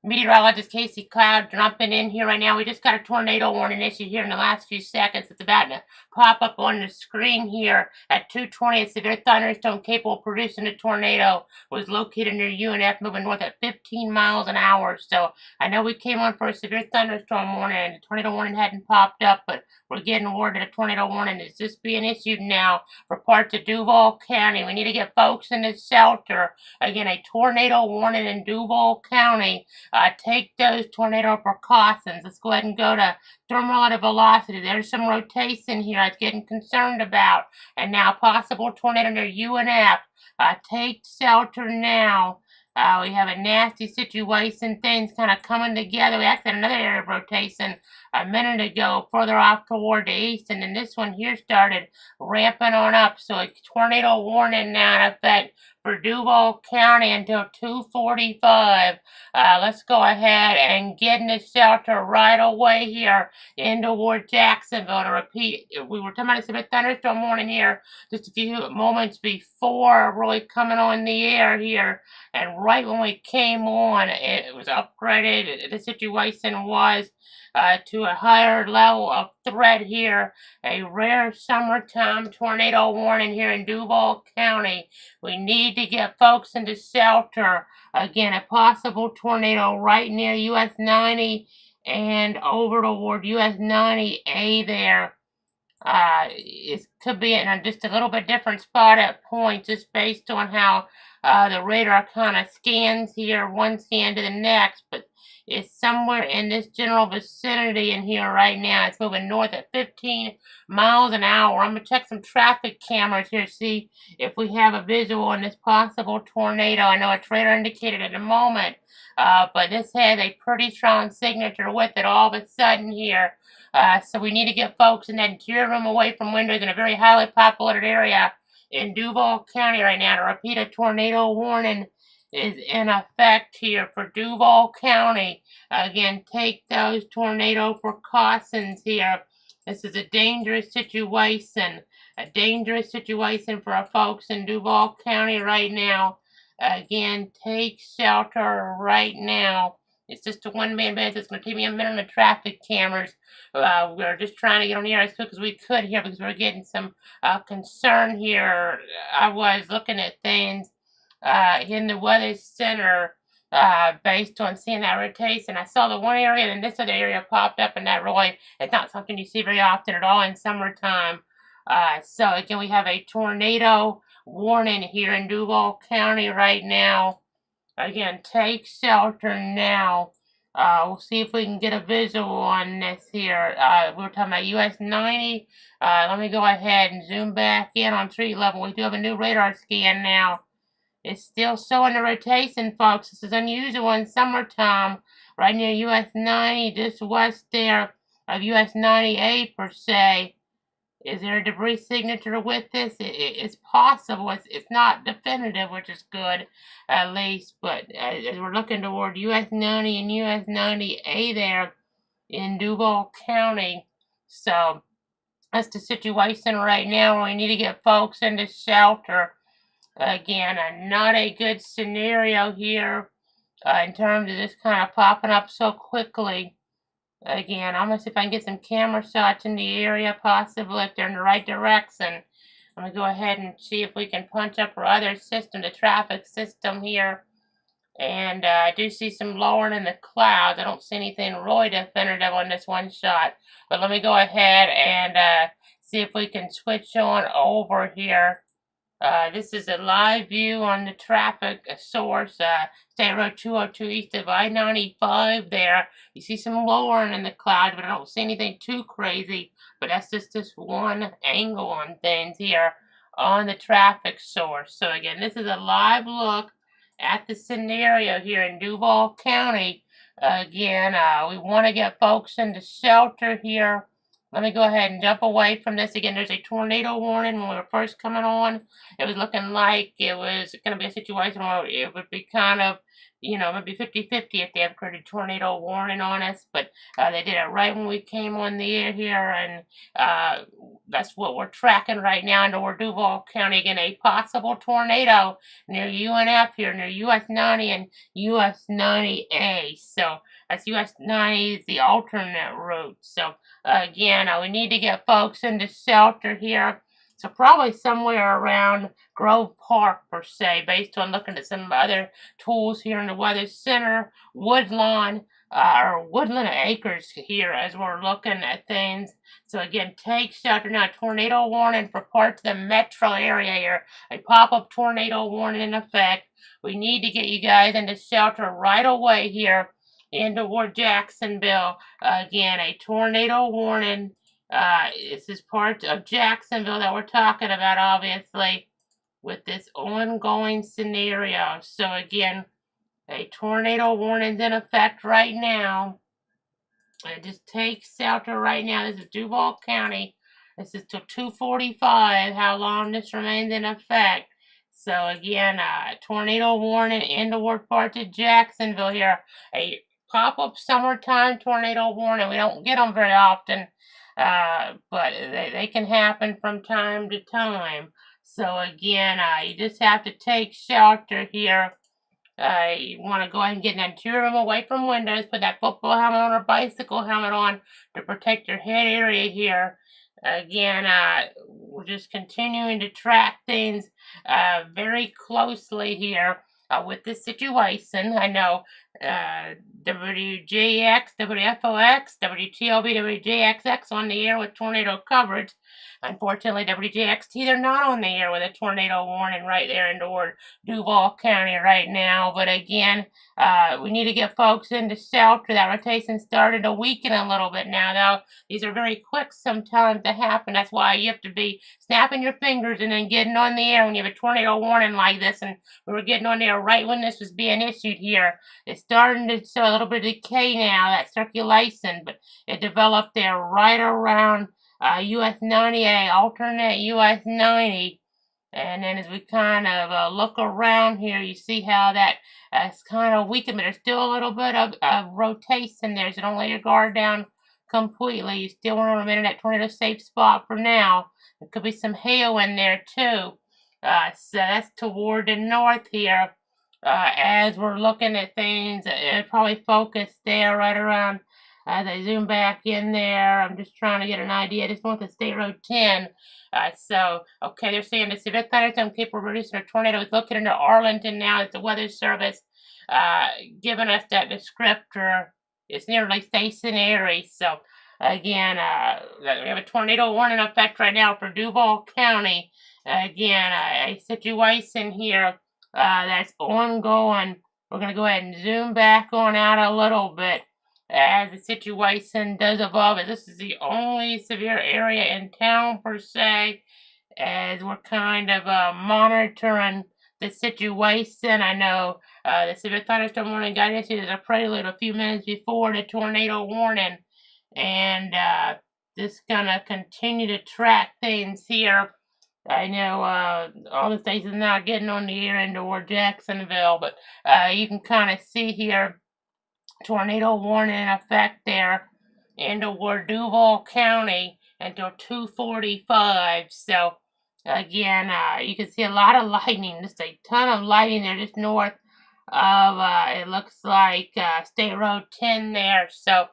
Meteorologist Casey Cloud jumping in here right now. We just got a tornado warning issued here in the last few seconds. It's about to pop up on the screen here at 2:20. A severe thunderstorm capable of producing a tornado was located near UNF, moving north at 15 miles an hour. So I know we came on for a severe thunderstorm warning, and the tornado warning hadn't popped up, but we're getting word that a tornado warning is just being issued now for parts of Duval County. We need to get folks into shelter. Again, a tornado warning in Duval County. Take those tornado precautions. Let's go ahead and go to thermal relative velocity. There's some rotation here I was getting concerned about. And now possible tornado near UNF. Take shelter now. We have a nasty situation, things kind of coming together. We actually had another area of rotation a minute ago, further off toward the east, and then this one here started ramping on up. So a tornado warning now in effect for Duval County until 2:45. Let's go ahead and get in the shelter right away here in toward Jacksonville. To repeat, we were talking about a severe thunderstorm warning here just a few moments before really coming on the air here. And right when we came on, it was upgraded. The situation was to a higher level of threat here. A rare summertime tornado warning here in Duval County. We need to get folks into shelter. Again, a possible tornado right near US 90 and over toward US 90A there. It could be in just a little bit different spot at points, just based on how the radar kind of scans here, one scan to the next, but it's somewhere in this general vicinity in here right now. It's moving north at 15 miles an hour. I'm going to check some traffic cameras here, see if we have a visual on this possible tornado. I know it's radar indicated at the moment, but this has a pretty strong signature with it all of a sudden here. So we need to get folks in that interior room away from windows in a very highly populated area in Duval County right now. To repeat, a tornado warning is in effect here for Duval County. Again, take those tornado precautions here. This is a dangerous situation for our folks in Duval County right now. Again, take shelter right now. It's just a one-man band. It's going to take me a minute on the traffic cameras. We're just trying to get on the air as quick as we could here because we're getting some concern here. I was looking at things in the Weather Center based on seeing that rotation. I saw the one area and then this other area popped up, and that really is not something you see very often at all in summertime. So again, we have a tornado warning here in Duval County right now. Again, take shelter now. We'll see if we can get a visual on this here. We were talking about US 90. Let me go ahead and zoom back in on street level. We do have a new radar scan now. It's still showing the rotation, folks. This is unusual in summertime. Right near US 90, just west there of US 90A per se. Is there a debris signature with this? It's possible. It's not definitive, which is good, at least. But as we're looking toward US 90 and US 90A there in Duval County. So that's the situation right now. We need to get folks into shelter. Again, not a good scenario here in terms of this kind of popping up so quickly. Again, I'm going to see if I can get some camera shots in the area, possibly if they're in the right direction. I'm going to go ahead and see if we can punch up our other system, the traffic system here. And I do see some lowering in the clouds. I don't see anything really definitive on this one shot. But let me go ahead and see if we can switch on over here. This is a live view on the traffic source, State Road 202 east of I-95 there. You see some lowering in the clouds, but I don't see anything too crazy. But that's just this one angle on things here on the traffic source. So again, this is a live look at the scenario here in Duval County. Again, we want to get folks into shelter here. Let me go ahead and jump away from this. Again, there's a tornado warning. When we were first coming on, it was looking like it was going to be a situation where it would be kind of maybe 50-50 if they have a tornado warning on us, but they did it right when we came on the air here, and that's what we're tracking right now into Duval County. Again, a possible tornado near UNF here, near US 90 and US 90A. So that's US 90 is the alternate route. So again, we need to get folks into shelter here. So probably somewhere around Grove Park, per se, based on looking at some other tools here in the Weather Center, Woodlawn, or Woodland Acres here as we're looking at things. So again, take shelter now. Tornado warning for parts of the metro area here. A pop-up tornado warning in effect. We need to get you guys into shelter right away here into Jacksonville. Again, a tornado warning. This is part of Jacksonville that we're talking about, obviously, with this ongoing scenario. So again, a tornado warning's in effect right now. And just take shelter right now. This is Duval County. This is till 2:45, how long this remains in effect. So again, tornado warning in the parts of Jacksonville here. A pop-up summertime tornado warning. We don't get them very often, but they can happen from time to time. So again, you just have to take shelter here. You want to go ahead and get an interior room away from windows. Put that football helmet on or bicycle helmet on to protect your head area here. Again, we're just continuing to track things very closely here with this situation. I know WJX, WFOX, WTLB, WJXX on the air with tornado coverage. Unfortunately, WJXT, they're not on the air with a tornado warning right there in Duval County right now. But again, we need to get folks into shelter. That rotation started to weaken a little bit now, though. These are very quick sometimes to happen. That's why you have to be snapping your fingers and then getting on the air when you have a tornado warning like this. And we were getting on the air right when this was being issued here. It's starting to show a little bit of decay now, that circulation, but it developed there right around US 90A, alternate US 90. And then as we kind of look around here, you see how that is kind of weakened, but there's still a little bit of rotation there, so don't lay your guard down completely. You still want to remain in that tornado safe spot for now. There could be some hail in there too. So that's toward the north here. As we're looking at things, it probably focused there right around. As I zoom back in there, I'm just trying to get an idea. I just want the State Road 10. Okay, they're saying the severe thunderstorm capable of producing a tornado is located near Arlington now. It's the Weather Service giving us that descriptor. It's nearly stationary. So, again, we have a tornado warning effect right now for Duval County. Again, a situation here that's ongoing. We're going to go ahead and zoom back on out a little bit as the situation does evolve. This is the only severe area in town, per se, as we're kind of monitoring the situation. I know the severe thunderstorm warning got issued as a prelude a few minutes before the tornado warning, and just gonna continue to track things here. I know all the stations are not getting on the air into Jacksonville, but you can kind of see here tornado warning in effect there into Duval County until 2:45. So again, you can see a lot of lightning. Just a ton of lightning there, just north of it looks like State Road 10 there. So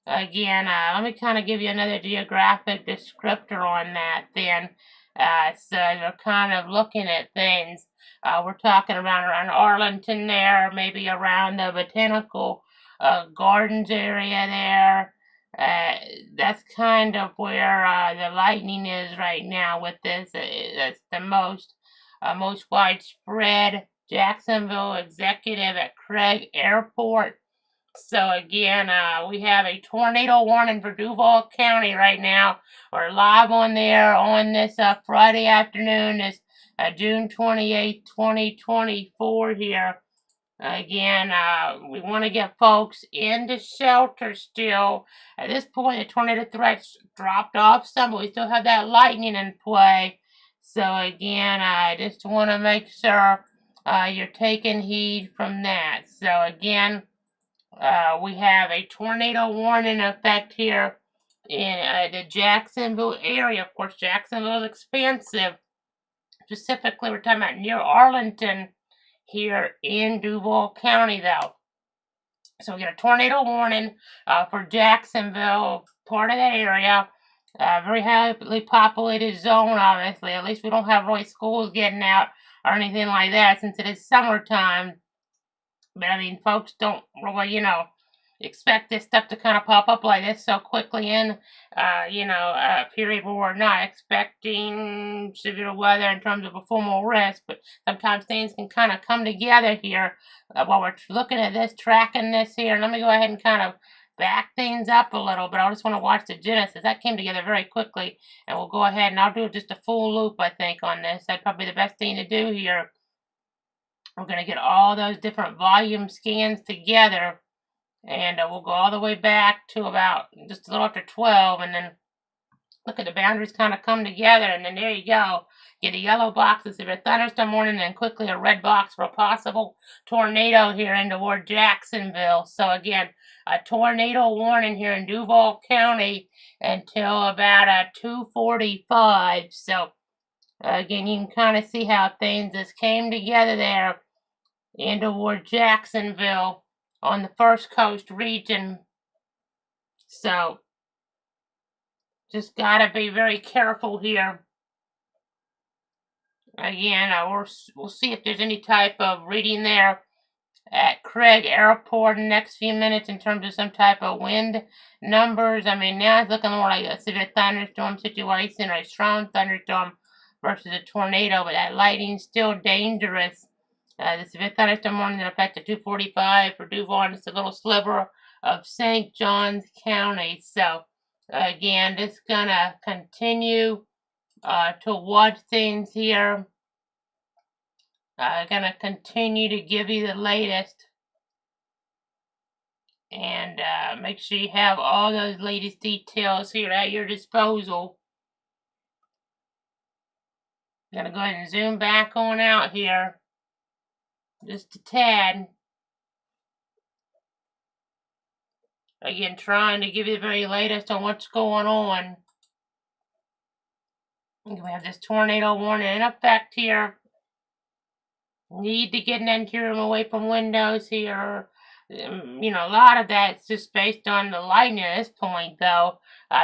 again, let me kind of give you another geographic descriptor on that then. So we're kind of looking at things. We're talking around Arlington there, maybe around the Botanical Gardens area there. That's kind of where the lightning is right now with this. That's the most widespread. Jacksonville Executive at Craig Airport. So again, we have a tornado warning for Duval County right now. We're live on the air on this Friday afternoon, this June 28th, 2024 here. Again, we want to get folks into shelter still. At this point, the tornado threats dropped off some, but we still have that lightning in play. So again, I just want to make sure you're taking heed from that. So again, we have a tornado warning effect here in the Jacksonville area. Of course, Jacksonville is expansive. Specifically, we're talking about near Arlington here in Duval County, though. So we get a tornado warning for Jacksonville, part of that area. Very heavily populated zone, obviously. At least we don't have really schools getting out or anything like that since it is summertime. But I mean, folks don't really, expect this stuff to kind of pop up like this so quickly in, a period where we're not expecting severe weather in terms of a formal risk. But sometimes things can kind of come together here while we're looking at this, tracking this here. Let me go ahead and kind of back things up a little, but I just want to watch the genesis. That came together very quickly, and we'll go ahead and I'll do just a full loop, I think, on this. That's probably the best thing to do here. We're going to get all those different volume scans together, and we'll go all the way back to about just a little after 12, and then look at the boundaries kind of come together, and then there you go. Get a yellow box if it's a thunderstorm warning, and quickly a red box for a possible tornado here in toward Jacksonville. So again, a tornado warning here in Duval County until about 2:45. So again, you can kind of see how things just came together there in toward Jacksonville on the First Coast region. So just gotta be very careful here. Again, we'll see if there's any type of reading there at Craig Airport in the next few minutes in terms of some type of wind numbers. I mean, now it's looking more like a severe thunderstorm situation or a strong thunderstorm versus a tornado, but that lightning's still dangerous. The severe thunderstorm warning in effect at 2:45 for Duval, and it's a little sliver of St. Johns County. So, again, just gonna continue to watch things here. Gonna continue to give you the latest, and make sure you have all those latest details here at your disposal. Gonna go ahead and zoom back on out here just a tad. Again, trying to give you the very latest on what's going on. We have this tornado warning in effect here. Need to get an interior room away from windows here. A lot of that's just based on the lightning at this point, though,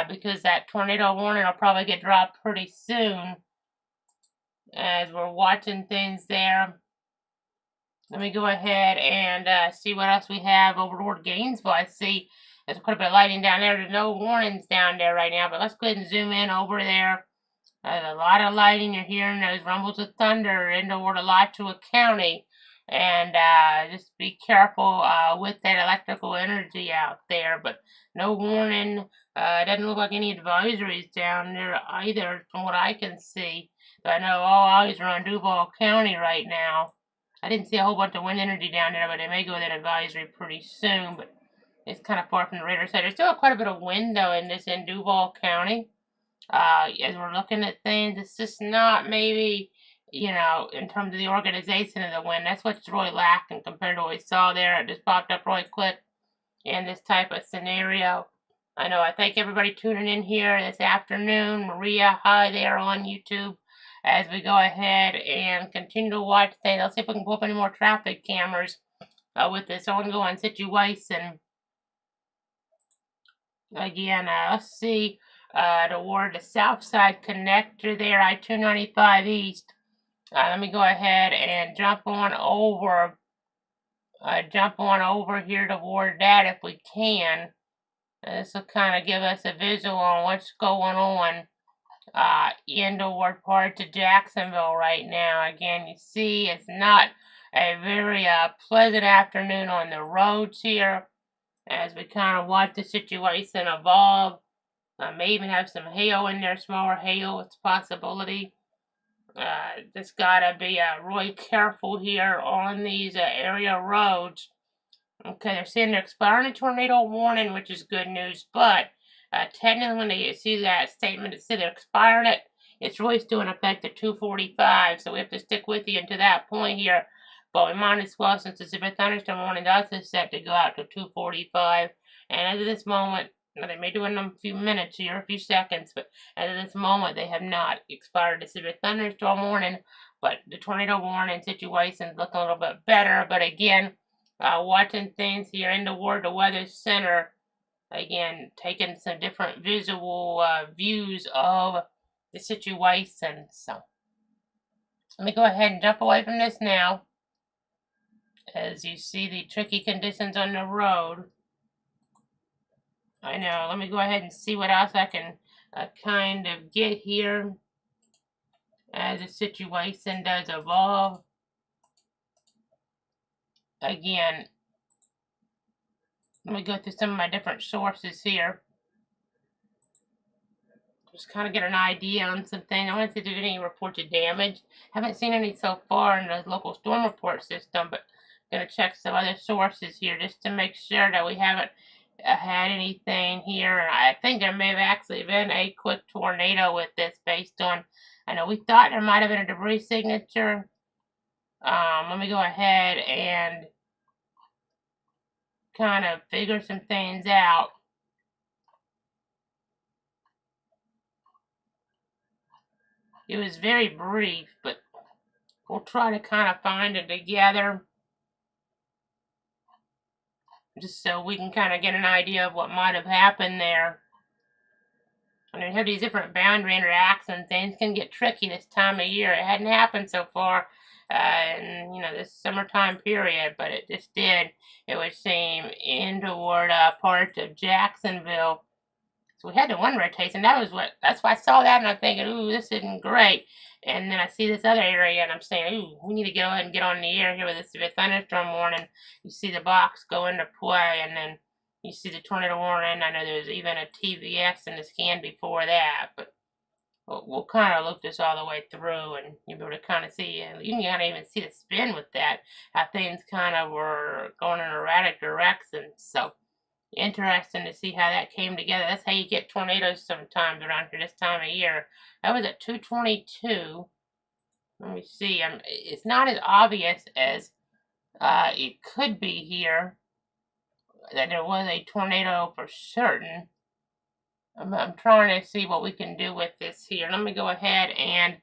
because that tornado warning will probably get dropped pretty soon as we're watching things there. Let me go ahead and see what else we have over toward Gainesville. I see there's quite a bit of lightning down there. There's no warnings down there right now, but let's go ahead and zoom in over there. There's a lot of lightning. You're hearing those rumbles of thunder in toward Alachua County. And just be careful with that electrical energy out there. But no warning. It doesn't look like any advisories down there either from what I can see. But I know all eyes are on Duval County right now. I didn't see a whole bunch of wind energy down there, but they may go that advisory pretty soon. But it's kind of far from the radar side. There's still quite a bit of wind, though, in Duval County. As we're looking at things, it's just not maybe, in terms of the organization of the wind. That's what's really lacking compared to what we saw there. It just popped up really quick in this type of scenario. I thank everybody tuning in here this afternoon. Maria, hi there on YouTube. As we go ahead and continue to watch things, let's see if we can pull up any more traffic cameras with this ongoing situation. Again, let's see toward the south side connector there, I-295 East. Let me go ahead and jump on over here toward that if we can. This will kind of give us a visual on what's going on in toward parts of Jacksonville right now. Again, you see it's not a very pleasant afternoon on the roads here as we kind of watch the situation evolve. May even have some hail in there, smaller hail, it's a possibility. Just gotta be really careful here on these area roads. Okay, they're saying they're expiring a tornado warning, which is good news, but technically when they see that statement that said they're expiring it, it's really still in effect at 2:45, so we have to stick with you until that point here. but we might as well, since the severe thunderstorm warning does is set to go out to 2:45, and as of this moment, now they may do it in a few minutes here, a few seconds, but as of this moment, they have not expired the severe thunderstorm warning, but the tornado warning situation is looking a little bit better. But again, watching things here in the Weather Center, again, taking some different visual views of the situation. So let me go ahead and jump away from this now, as you see the tricky conditions on the road. I know, let me go ahead and see what else I can kind of get here as the situation does evolve. Again, let me go through some of my different sources here. Just kind of get an idea on some things. I want to see if there's any reports of damage. Haven't seen any so far in the local storm report system, but I'm going to check some other sources here just to make sure that we haven't had anything here. And I think there may have actually been a quick tornado with this, based on, I know we thought there might have been a debris signature. Let me go ahead and kind of figure some things out. It was very brief, but we'll try to kind of find it together, just so we can kind of get an idea of what might have happened there. And we have these different boundary interactions. Things can get tricky this time of year. It hadn't happened so far in, this summertime period, but it just did. It would seem in toward parts of Jacksonville. So we had the one rotation. That's why I saw that, and I'm thinking, ooh, this isn't great. And then I see this other area, and I'm saying, ooh, we need to go ahead and get on the air here with this severe thunderstorm warning. You see the box go into play, and then you see the tornado warning. I know there's even a TVS in the scan before that, but we'll kind of look this all the way through, and you'll be able to kind of see, and you can kind of even see the spin with that, how things kind of were going in erratic directions. So interesting to see how that came together. That's how you get tornadoes sometimes around here this time of year. That was at 2:22. Let me see. It's not as obvious as it could be here that there was a tornado for certain. I'm trying to see what we can do with this here. Let me go ahead, and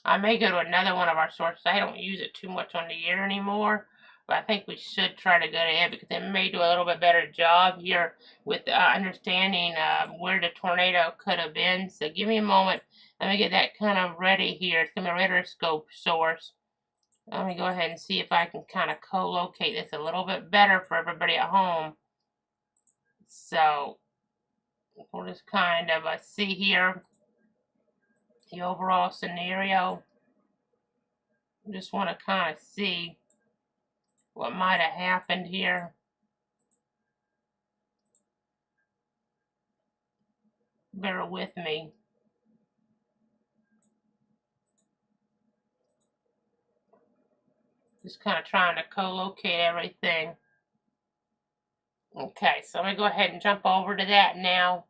I may go to another one of our sources. I don't use it too much on the air anymore, but I think we should try to go to it, because it may do a little bit better job here with understanding where the tornado could have been. So give me a moment. Let me get that kind of ready here. It's going to be a radar scope source. Let me go ahead and see if I can kind of co-locate this a little bit better for everybody at home. So we'll just kind of see here the overall scenario. Just want to kind of see what might have happened here. Bear with me. Just kind of trying to co-locate everything. Okay, so I'm going to go ahead and jump over to that now.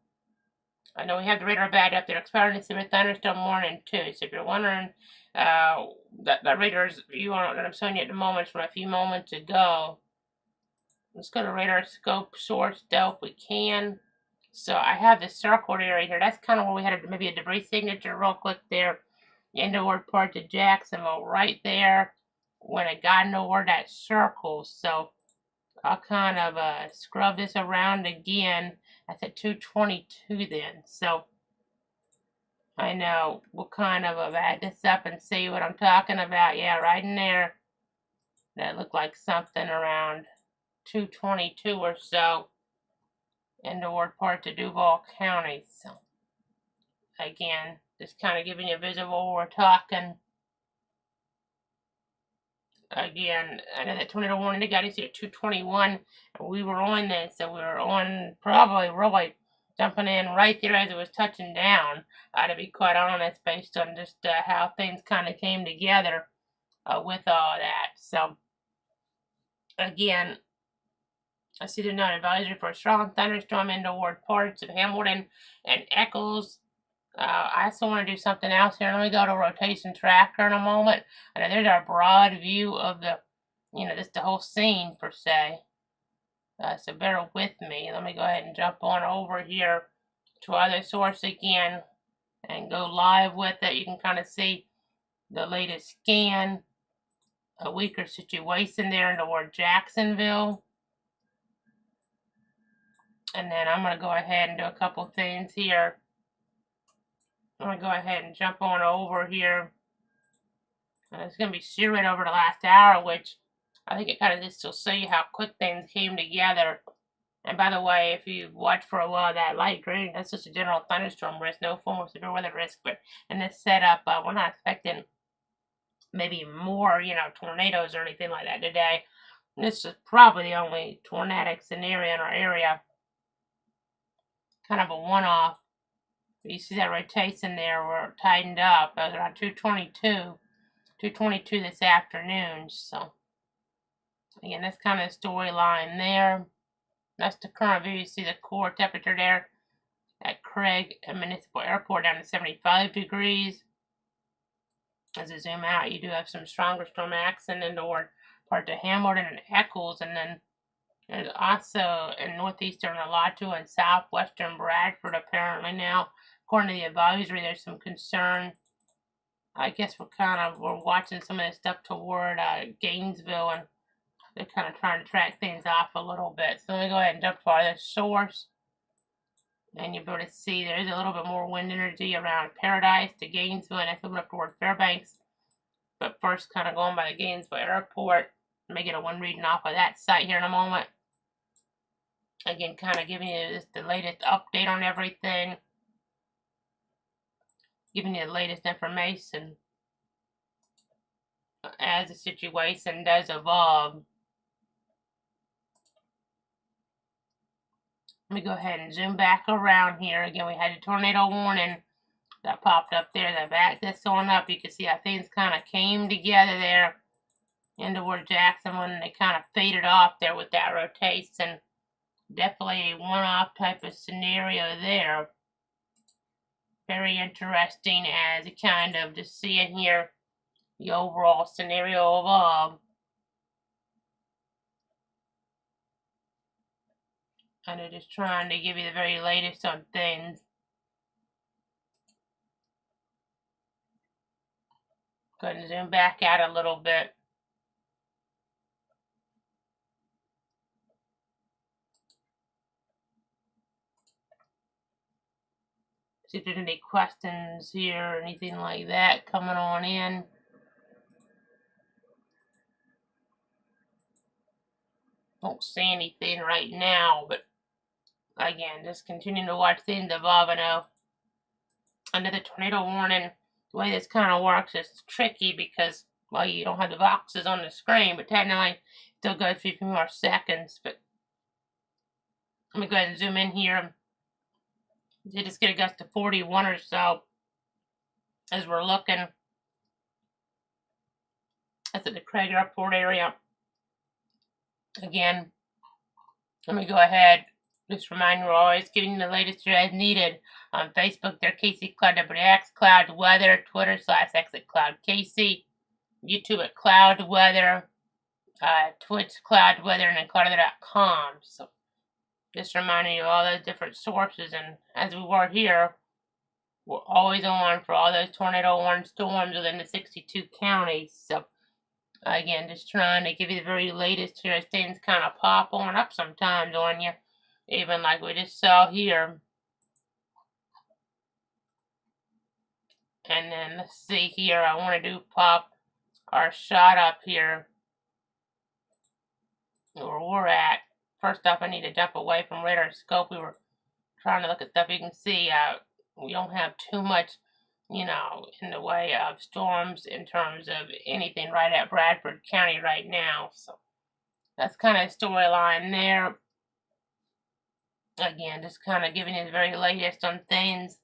I know we have the radar bad up there, expiring the severe thunderstorm warning too. So if you're wondering, that radar's view on it that I'm showing you at the moment is from a few moments ago. Let's go to radar scope source del if we can. So I have this circled area here. That's kind of where we had maybe a debris signature real quick there. Inward part to Jacksonville, right there when it got into that circle. So I'll kind of scrub this around again. That's at 2:22 then. So I know we'll kind of add this up and see what I'm talking about. Yeah, right in there. That looked like something around 2:22 or so in the word part to Duval County. So again, just kind of giving you a visual. We're talking. Again, I know that tornado warning they got us here at 2:21. We were on this, so we were on probably really jumping in right there as it was touching down, to be quite honest, based on just how things kind of came together with all that. So, again, I see there's not advisory for a strong thunderstorm in toward parts of Hamilton and Eccles. I also want to do something else here. Let me go to rotation tracker in a moment. And there's our broad view of the you know, just the whole scene per se. So bear with me. Let me go ahead and jump on over here to our other source again and go live with it. You can kind of see the latest scan, a weaker situation there toward Jacksonville. And then I'm going to go ahead and do a couple things here. I'm going to go ahead and jump on over here. And it's going to be zeroed over the last hour, which I think it kind of just will show you how quick things came together. And by the way, if you watch for a while, that light green, that's just a general thunderstorm risk, no form of severe weather risk. But in this setup, we're not expecting maybe more, you know, tornadoes or anything like that today. This is probably the only tornadic scenario in our area. Kind of a one-off. You see that rotation there, we're tightened up. It was around 222 this afternoon. So, again, that's kind of the storyline there. That's the current view. You see the core temperature there at Craig Municipal Airport down to 75 degrees. As I zoom out, you do have some stronger storm accent in toward parts of Hamilton and Eccles, and then there's also in northeastern Alachua and southwestern Bradford apparently now. According to the advisory, there's some concern. I guess we're watching some of this stuff toward Gainesville, and they're kind of trying to track things off a little bit. So let me go ahead and jump to our source. And you'll be able to see there's a little bit more wind energy around Paradise to Gainesville, and that's moving up toward Fairbanks. But first, kind of going by the Gainesville Airport. Let me get a one reading off of that site here in a moment. Again, kind of giving you just the latest update on everything. Giving you the latest information as the situation does evolve. Let me go ahead and zoom back around here. Again, we had a tornado warning that popped up there. That back this on up. You can see how things kind of came together there into where Jackson, when they kind of faded off there with that rotation. Definitely a one-off type of scenario there. Very interesting as you kind of just seeing here the overall scenario evolve. And they're just trying to give you the very latest on things. Go ahead and zoom back out a little bit. See if there's any questions here or anything like that coming on in. Don't see anything right now, but again, just continuing to watch things evolve. I know another tornado warning, the way this kind of works is tricky because, well, you don't have the boxes on the screen, but technically still goes for a few more seconds. But let me go ahead and zoom in here. You just get a gust of 41 or so as we're looking. That's at the Craig Airport area. Again, let me go ahead. Just remind you, we're always giving you the latest here as needed. On Facebook, they're KC Cloud WX, Cloud Weather, Twitter /Exit Cloud KC, YouTube at Cloud Weather, Twitch Cloud Weather, and then cloudweather.com. So just reminding you of all those different sources. And as we were here, we're always on for all those tornado warning storms within the 62 counties. So again, just trying to give you the very latest here as things kind of pop on up sometimes on you. Even like we just saw here. And then let's see here. I want to do pop our shot up here where we're at. First off, I need to jump away from radar scope. We were trying to look at stuff. You can see we don't have too much, you know, in the way of storms in terms of anything right at Bradford County right now. So that's kind of the storyline there. Again, just kind of giving you the very latest on things.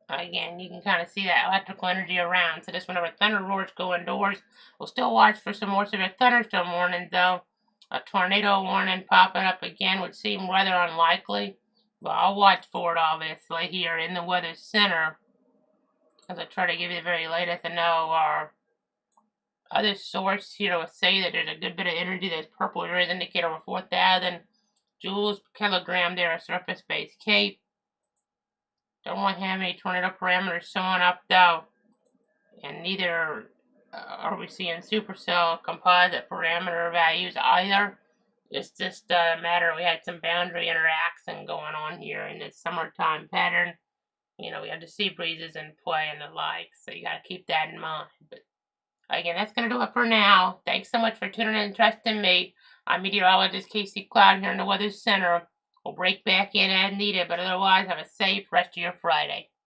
Again, you can kind of see that electrical energy around. So just whenever thunder roars go indoors, we'll still watch for some more severe thunderstorm warnings, though. A tornado warning popping up again would seem rather unlikely. But I'll watch for it, obviously, here in the Weather Center. As I try to give you the very latest, I know our other source, will say that there's a good bit of energy. There's purple rays indicate over 4,000 joules per kilogram there, a surface-based cape. Don't want to have any tornado parameters showing up though, and neither are we seeing supercell composite parameter values either. It's just a matter we had some boundary interaction going on here in this summertime pattern. We have the sea breezes in play and the like, so you got to keep that in mind. But again, that's going to do it for now. Thanks so much for tuning in and trusting me. I'm meteorologist Casey Cloud here in the Weather Center. We'll break back in as needed, but otherwise, have a safe rest of your Friday.